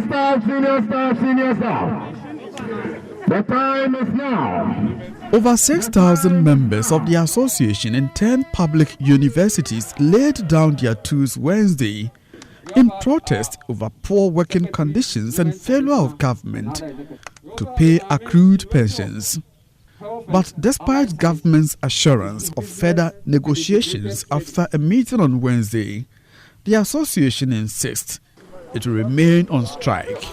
senior staff, senior staff, senior staff. The time is now. Over 6,000 members of the association in 10 public universities laid down their tools Wednesday in protest over poor working conditions and failure of government to pay accrued pensions. But despite government's assurance of further negotiations after a meeting on Wednesday, the association insists it will remain on strike.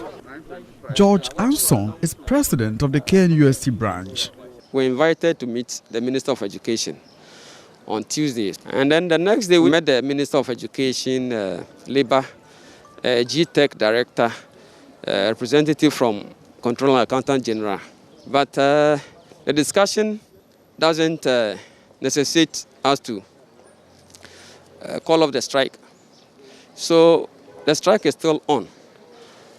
George Anson is president of the KNUST branch. We were invited to meet the Minister of Education on Tuesday. And then the next day we met the Minister of Education, Labour, GTech Director, representative from Controller and Accountant General. But the discussion doesn't necessitate us to call off the strike. So the strike is still on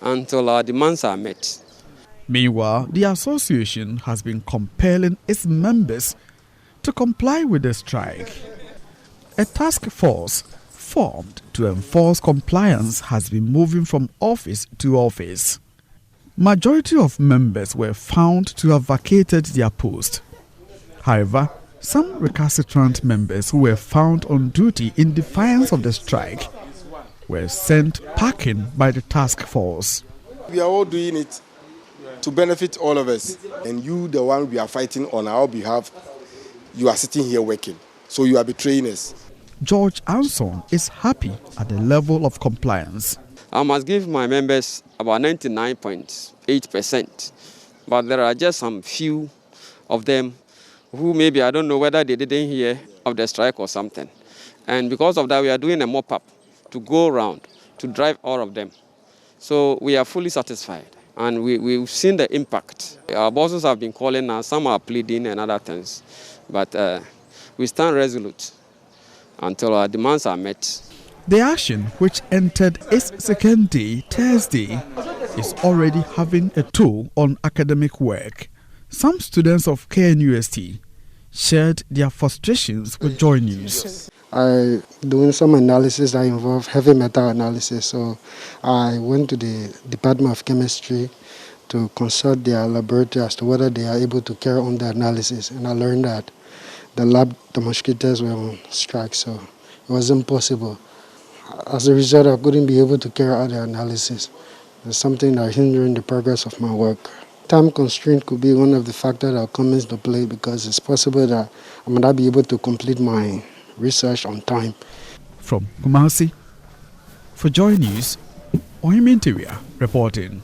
until our demands are met. Meanwhile, the association has been compelling its members to comply with the strike. A task force formed to enforce compliance has been moving from office to office. Majority of members were found to have vacated their post. However, some recalcitrant members who were found on duty in defiance of the strike were sent packing by the task force. We are all doing it to benefit all of us. And you, the one we are fighting on our behalf, you are sitting here working. So you are betraying us. George Anson is happy at the level of compliance. I must give my members about 99.8%. But there are just some few of them who maybe I don't know whether they didn't hear of the strike or something. And because of that, we are doing a mop-up to go around to drive all of them. So we are fully satisfied. And we've seen the impact. Our bosses have been calling us, some are pleading and other things. But we stand resolute until our demands are met. The action, which entered its second day, Thursday, is already having a toll on academic work. Some students of KNUST shared their frustrations with Joy News. I doing some analysis that involve heavy metal analysis, so I went to the Department of Chemistry to consult their laboratory as to whether they are able to carry on the analysis, and I learned that the lab demonstrators were on strike, so it was impossible. As a result, I couldn't be able to carry out the analysis. It's something that is hindering the progress of my work. Time constraint could be one of the factors that come into play because it's possible that I might not be able to complete my research on time. From Kumasi, for Joy News, Ohimintiria reporting.